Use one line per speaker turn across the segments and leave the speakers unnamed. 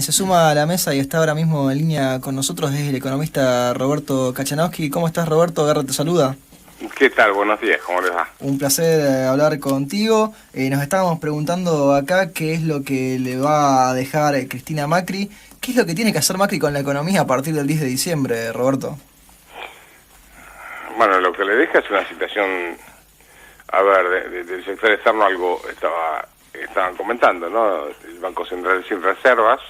Quien se suma a la mesa y está ahora mismo en línea con nosotros es el economista Roberto Kachanowski. ¿Cómo estás, Roberto? Garra te saluda.
¿Qué tal? Buenos días, ¿cómo les va?
Un placer hablar contigo. Nos estábamos preguntando acá qué es lo que le va a dejar Cristina Macri. ¿Qué es lo que tiene que hacer Macri con la economía a partir del 10 de diciembre, Roberto?
Bueno, lo que le deja es una situación, a ver, del sector externo algo estaban comentando, ¿no? El Banco Central sin reservas,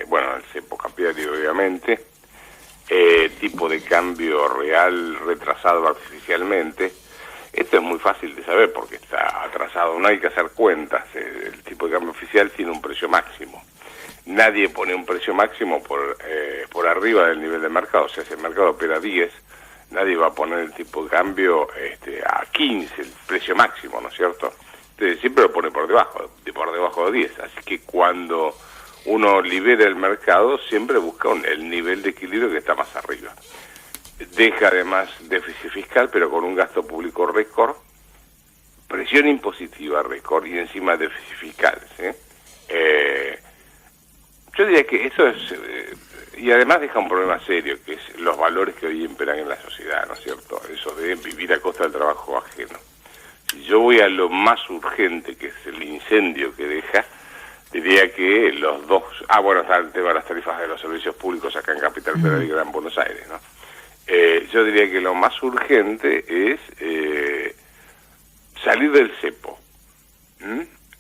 bueno, el cepo cambiario obviamente, tipo de cambio real retrasado artificialmente. Esto es muy fácil de saber porque está atrasado, no hay que hacer cuentas. El tipo de cambio oficial tiene un precio máximo. Nadie pone un precio máximo por arriba del nivel de mercado. O sea, si el mercado opera 10, nadie va a poner el tipo de cambio a 15, el precio máximo, ¿no es cierto? Entonces siempre lo pone por debajo de 10. Así que cuando uno libera el mercado, siempre busca el nivel de equilibrio que está más arriba. Deja además déficit fiscal, pero con un gasto público récord, presión impositiva récord y encima déficit fiscal, ¿sí? Yo diría que eso es... y además deja un problema serio, que es los valores que hoy imperan en la sociedad, ¿no es cierto? Eso de vivir a costa del trabajo ajeno. Si yo voy a lo más urgente, que es el incendio que deja, diría que los dos... bueno, está el tema de las tarifas de los servicios públicos acá en Capital Federal y Gran Buenos Aires, ¿no? Yo diría que lo más urgente es salir del cepo.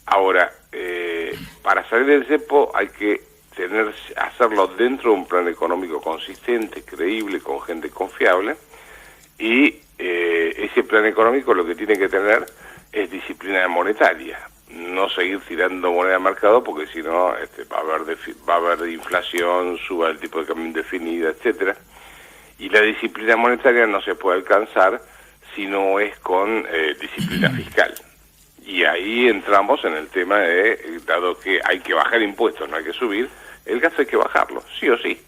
Ahora, para salir del cepo hay que hacerlo dentro de un plan económico consistente, creíble, con gente confiable, y ese plan económico lo que tiene que tener es disciplina monetaria, no seguir tirando moneda al mercado porque si no va a haber inflación, suba el tipo de cambio indefinido, etcétera, y la disciplina monetaria no se puede alcanzar si no es con disciplina fiscal. Y ahí entramos en el tema de, dado que hay que bajar impuestos, no hay que subir, el gasto hay que bajarlo, sí o sí.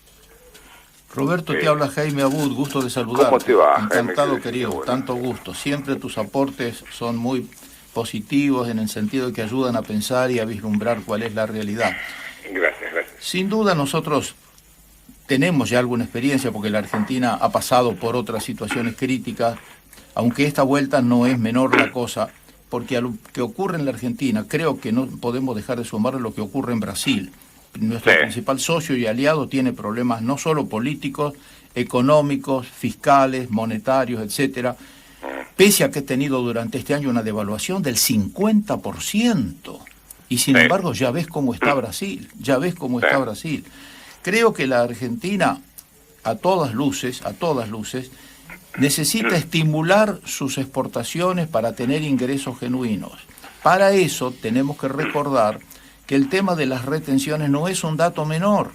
Roberto, te habla Jaime Abud, gusto de saludarte.
¿Cómo te va,
Encantado,
Jaime,
querido,
bueno.
Tanto gusto. Siempre tus aportes son muy positivos en el sentido de que ayudan a pensar y a vislumbrar cuál es la realidad.
Gracias.
Sin duda nosotros tenemos ya alguna experiencia porque la Argentina ha pasado por otras situaciones críticas, aunque esta vuelta no es menor la cosa, porque a lo que ocurre en la Argentina creo que no podemos dejar de sumar lo que ocurre en Brasil. Nuestro principal socio y aliado tiene problemas no solo políticos, económicos, fiscales, monetarios, etcétera, pese a que ha tenido durante este año una devaluación del 50%. Y sin embargo ya ves cómo está Brasil, Creo que la Argentina, a todas luces, necesita estimular sus exportaciones para tener ingresos genuinos. Para eso tenemos que recordar que el tema de las retenciones no es un dato menor.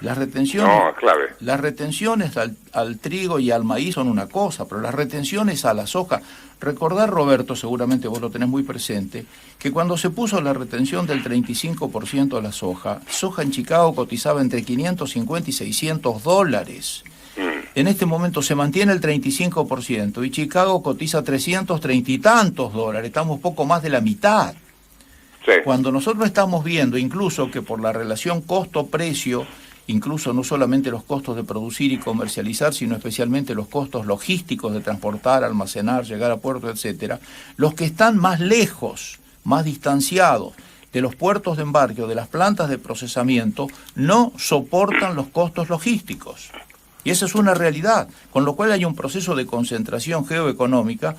Las retenciones al trigo y al maíz son una cosa, pero las retenciones a la soja... Recordar, Roberto, seguramente vos lo tenés muy presente, que cuando se puso la retención del 35% a la soja en Chicago cotizaba entre 550 y 600 dólares. En este momento se mantiene el 35% y Chicago cotiza 330 y tantos dólares, estamos poco más de la mitad. Cuando nosotros estamos viendo incluso que por la relación costo-precio, incluso no solamente los costos de producir y comercializar, sino especialmente los costos logísticos de transportar, almacenar, llegar a puerto, etcétera, los que están más lejos, más distanciados de los puertos de embarque o de las plantas de procesamiento, no soportan los costos logísticos. Y esa es una realidad, con lo cual hay un proceso de concentración geoeconómica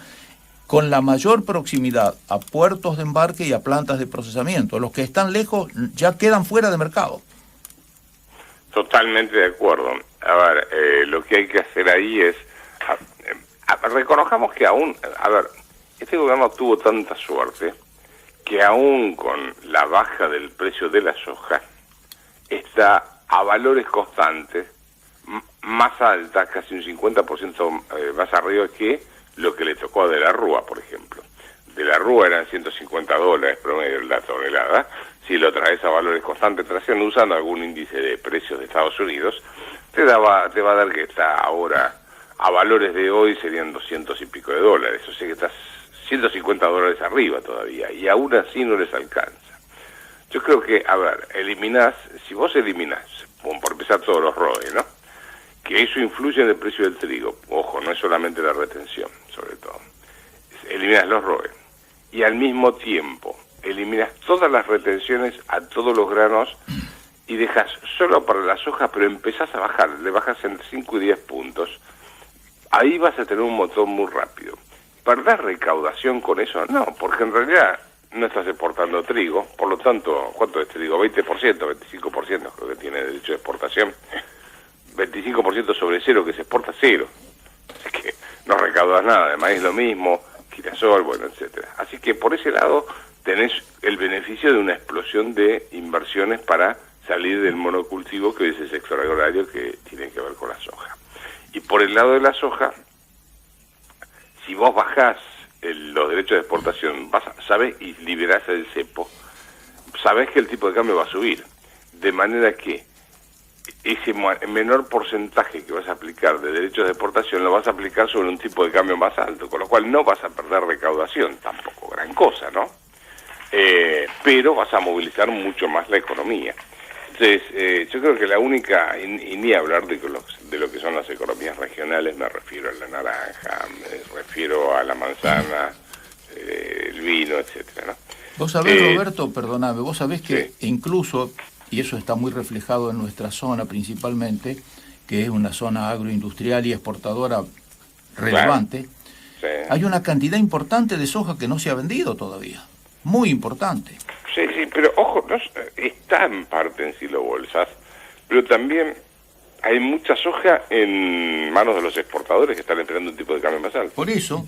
con la mayor proximidad a puertos de embarque y a plantas de procesamiento. Los que están lejos ya quedan fuera de mercado.
Totalmente de acuerdo. A ver, lo que hay que hacer ahí es... reconozcamos que aún... este gobierno tuvo tanta suerte que aún con la baja del precio de la soja está a valores constantes más alta, casi un 50% más arriba que lo que le tocó a De la Rúa, por ejemplo. De la Rúa eran 150 dólares promedio la tonelada. Si lo traes a valores constantes, usando algún índice de precios de Estados Unidos, te va a dar que está ahora, a valores de hoy serían 200 y pico de dólares. O sea que estás 150 dólares arriba todavía, y aún así no les alcanza. Yo creo que, a ver, si vos eliminás, por empezar todos los ROE, ¿no? Que eso influye en el precio del trigo. Ojo, no es solamente la retención, sobre todo. Eliminas los ROE. Y al mismo tiempo, eliminas todas las retenciones a todos los granos y dejas solo para la soja, pero empezás a bajar, le bajas entre 5 y 10 puntos. Ahí vas a tener un motor muy rápido. ¿Perder recaudación con eso? No, porque en realidad no estás exportando trigo, por lo tanto, ¿cuánto es trigo? 20%, 25% creo que tiene derecho de exportación. 25% sobre cero, que se exporta cero. Así que no recaudas nada, de maíz lo mismo, girasol, bueno, etcétera. Así que por ese lado tenés el beneficio de una explosión de inversiones para salir del monocultivo, que es el sector agrario que tiene que ver con la soja. Y por el lado de la soja, si vos bajás los derechos de exportación, sabés, y liberás el cepo, sabés que el tipo de cambio va a subir. De manera que ese menor porcentaje que vas a aplicar de derechos de exportación lo vas a aplicar sobre un tipo de cambio más alto, con lo cual no vas a perder recaudación, tampoco gran cosa, ¿no? Pero vas a movilizar mucho más la economía. Entonces, yo creo que la única, y ni hablar de lo que son las economías regionales, me refiero a la naranja, me refiero a la manzana, el vino, etcétera, ¿no?
Vos sabés, Roberto, perdóname, vos sabés que
sí.
incluso, y eso está muy reflejado en nuestra zona principalmente, que es una zona agroindustrial y exportadora relevante,
Claro. Sí.
hay una cantidad importante de soja que no se ha vendido todavía, muy importante.
Sí, pero ojo, está en parte en silo bolsas, pero también hay mucha soja en manos de los exportadores que están esperando un tipo de cambio más alto.
Por eso,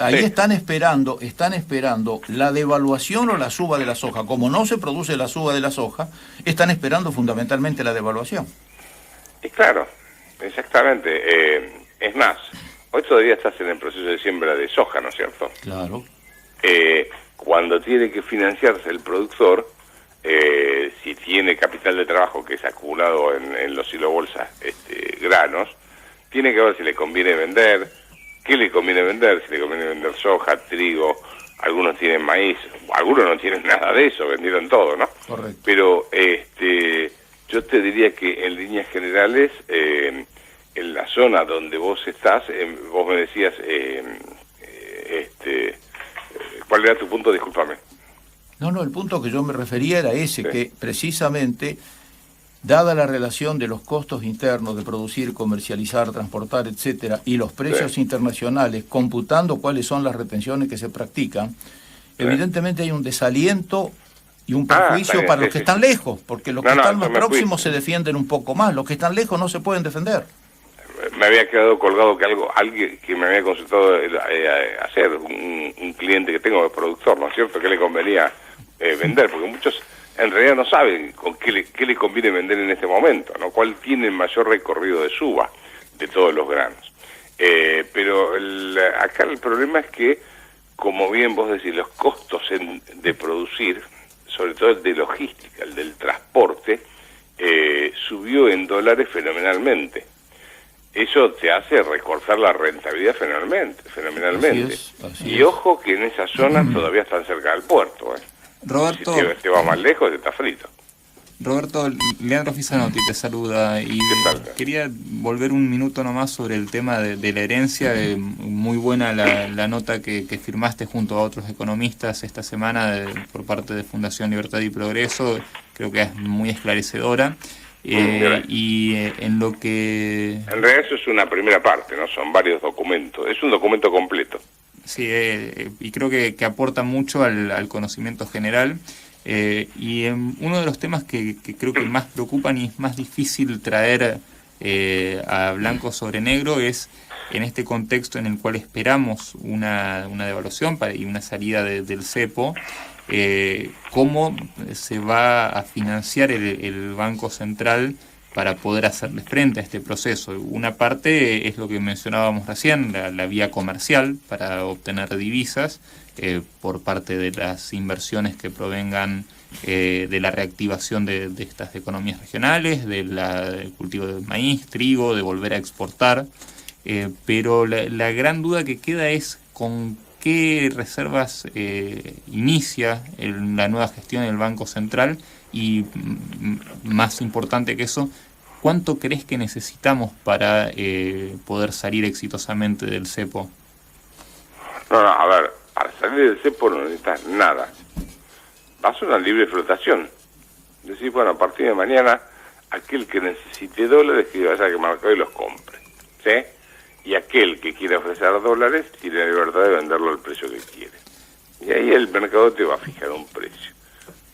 ahí
Sí.
están esperando la devaluación o la suba de la soja. Como no se produce la suba de la soja, están esperando fundamentalmente la devaluación.
Y claro, exactamente. Es más, hoy todavía estás en el proceso de siembra de soja, ¿no es cierto?
Claro.
Cuando tiene que financiarse el productor, si tiene capital de trabajo que es acumulado en los silobolsas, granos, tiene que ver si le conviene vender, qué le conviene vender, si le conviene vender soja, trigo, algunos tienen maíz, algunos no tienen nada de eso, vendieron todo, ¿no?
Correcto.
Pero yo te diría que en líneas generales, en la zona donde vos estás, vos me decías, ¿cuál era tu punto? Discúlpame.
No, el punto que yo me refería era ese,
Sí.
que precisamente, dada la relación de los costos internos de producir, comercializar, transportar, etcétera, y los precios
Sí.
internacionales, computando cuáles son las retenciones que se practican, evidentemente hay un desaliento y un perjuicio
está bien,
para
sí,
los que
sí.
están lejos, porque los que
No,
están más
yo me fui.
próximos se defienden un poco más, los que están lejos no se pueden defender.
Me había quedado colgado que alguien que me había consultado hacer, un cliente que tengo de productor, ¿no es cierto?, que le convenía vender, porque muchos en realidad no saben con qué le conviene vender en este momento, ¿no? Cuál tiene el mayor recorrido de suba de todos los granos. Pero acá el problema es que, como bien vos decís, los costos de producir, sobre todo el de logística, el del transporte, subió en dólares fenomenalmente. Eso te hace recortar la rentabilidad fenomenalmente.
Así
Y
es.
ojo que en esa zona todavía están cerca del puerto.
Roberto,
Si te vas más lejos, te está frito.
Roberto, Leandro Fisanotti te saluda y
tal?
quería volver un minuto nomás sobre el tema de la herencia. Muy buena la nota que firmaste junto a otros economistas esta semana por parte de Fundación Libertad y Progreso. Creo que es muy esclarecedora. Y en lo que...
En realidad eso es una primera parte, ¿no? Son varios documentos. Es un documento completo.
Sí, y creo que aporta mucho al conocimiento general. Y uno de los temas que creo que más preocupan y es más difícil traer a blanco sobre negro es en este contexto en el cual esperamos una devaluación y una salida del cepo, cómo se va a financiar el Banco Central para poder hacerle frente a este proceso. Una parte es lo que mencionábamos recién, la vía comercial para obtener divisas por parte de las inversiones que provengan de la reactivación de estas economías regionales, del cultivo de maíz, trigo, de volver a exportar. Pero la gran duda que queda es con qué reservas inicia la nueva gestión del Banco Central y, más importante que eso, ¿cuánto crees que necesitamos para poder salir exitosamente del cepo?
No, a ver, para salir del cepo no necesitas nada. Vas a una libre flotación. Decís, bueno, a partir de mañana, aquel que necesite dólares, que vaya a que mercado y los compre, ¿sí? Y aquel que quiera ofrecer dólares tiene la libertad de venderlo al precio que quiere. Y ahí el mercado te va a fijar un precio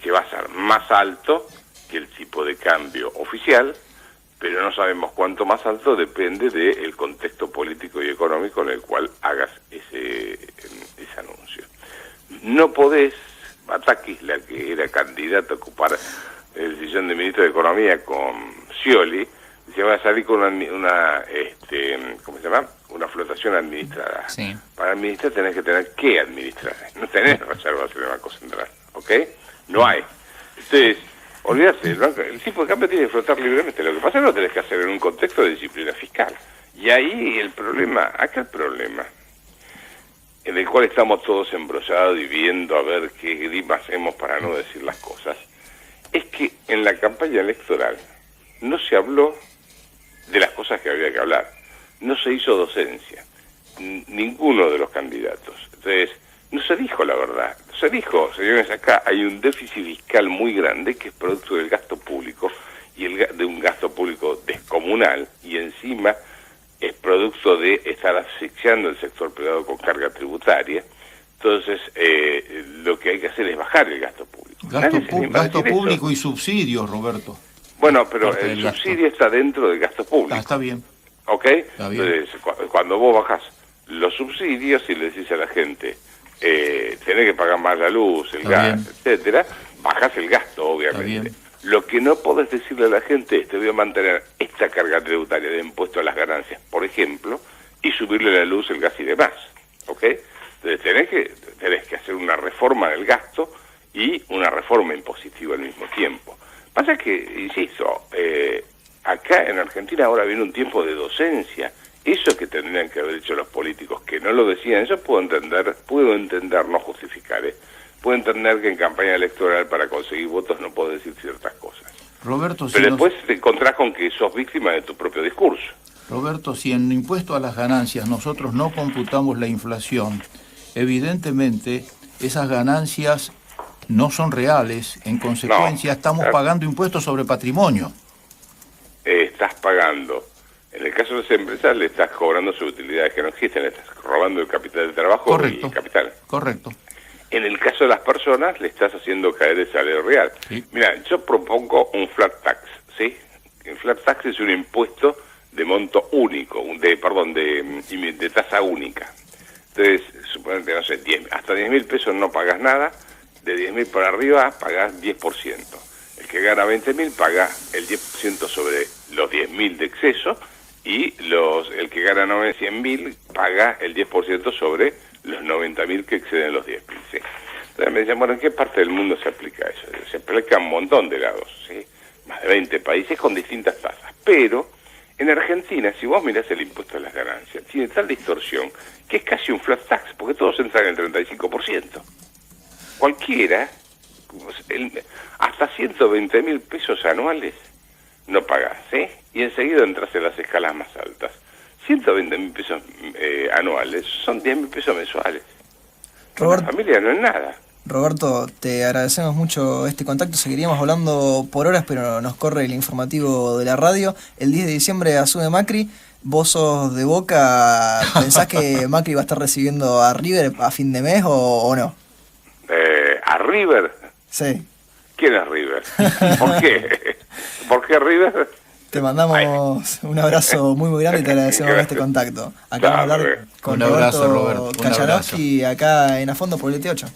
que va a ser más alto que el tipo de cambio oficial, pero no sabemos cuánto más alto, depende del contexto político y económico en el cual hagas ese anuncio. No podés, Batakis, la que era candidata a ocupar el sillón de ministro de Economía con Scioli, se va a salir con una ¿cómo se llama? Una flotación administrada.
Sí.
Para administrar tenés que tener que administrar, no tenés reservas en el Banco Central, ¿ok? No hay. Entonces, olvídate, el tipo de cambio tiene que flotar libremente. Lo que pasa es que lo tenés que hacer en un contexto de disciplina fiscal. Y ahí el problema, en el cual estamos todos embrollados y viendo a ver qué grima hacemos para no decir las cosas, es que en la campaña electoral no se habló de las cosas que había que hablar. No se hizo docencia. Ninguno de los candidatos. Entonces, no se dijo la verdad. Se dijo, señores, acá hay un déficit fiscal muy grande que es producto del gasto público y de un gasto público descomunal, y encima es producto de estar asfixiando el sector privado con carga tributaria. Entonces, lo que hay que hacer es bajar el gasto público.
Gasto público y subsidios, Roberto.
Bueno, pero el subsidio está dentro del gasto público.
Está bien.
¿Ok?
Está bien.
Entonces, cuando vos bajás los subsidios y le decís a la gente, tenés que pagar más la luz, el gas, etcétera, bajás el gasto, obviamente. Lo que no podés decirle a la gente es, te voy a mantener esta carga tributaria de impuesto a las ganancias, por ejemplo, y subirle la luz, el gas y demás. ¿Ok? Entonces tenés que hacer una reforma del gasto y una reforma impositiva al mismo tiempo. Pasa que, insisto, acá en Argentina ahora viene un tiempo de docencia. Eso que tendrían que haber hecho los políticos, que no lo decían, yo puedo entender, no justificar, puedo entender que en campaña electoral para conseguir votos no puedo decir ciertas cosas.
Roberto,
pero después te encontrás con que sos víctima de tu propio discurso.
Roberto, si en impuesto a las ganancias nosotros no computamos la inflación, evidentemente esas ganancias no son reales, en consecuencia estamos pagando impuestos sobre patrimonio.
Estás pagando, en el caso de las empresas le estás cobrando sus utilidades que no existen, le estás robando el capital de trabajo y el capital.
Correcto.
En el caso de las personas le estás haciendo caer el salario real. Sí. Mira, yo propongo un flat tax, ¿sí? El flat tax es un impuesto de monto único, de tasa única. Entonces, suponete, no sé, hasta 10.000 pesos no pagas nada, de 10.000 para arriba pagás 10%. El que gana 20.000 paga el 10% sobre los 10.000 de exceso, y el que gana 100.000 paga el 10% sobre los 90.000 que exceden los 10.000. ¿Sí? Entonces me dicen, bueno, ¿en qué parte del mundo se aplica eso? Se aplica en un montón de lados, ¿sí? Más de 20 países con distintas tasas. Pero en Argentina, si vos mirás el impuesto a las ganancias, tiene tal distorsión que es casi un flat tax, porque todos entran en el 35%. Cualquiera, hasta 120.000 pesos anuales no pagás, ¿sí? Y enseguida entras en las escalas más altas. 120.000 pesos anuales son 10.000 pesos mensuales. Para la familia no es nada.
Roberto, te agradecemos mucho este contacto. Seguiríamos hablando por horas, pero nos corre el informativo de la radio. El 10 de diciembre asume Macri. ¿Vos sos de Boca? ¿Pensás que Macri va a estar recibiendo a River a fin de mes o no?
¿A River?
Sí.
¿Quién es River? ¿Por qué? ¿Por qué River?
Te mandamos un abrazo muy grande y te agradecemos este contacto. Acá vamos a hablar con Roberto Kachanovsky acá en A Fondo por el ET8.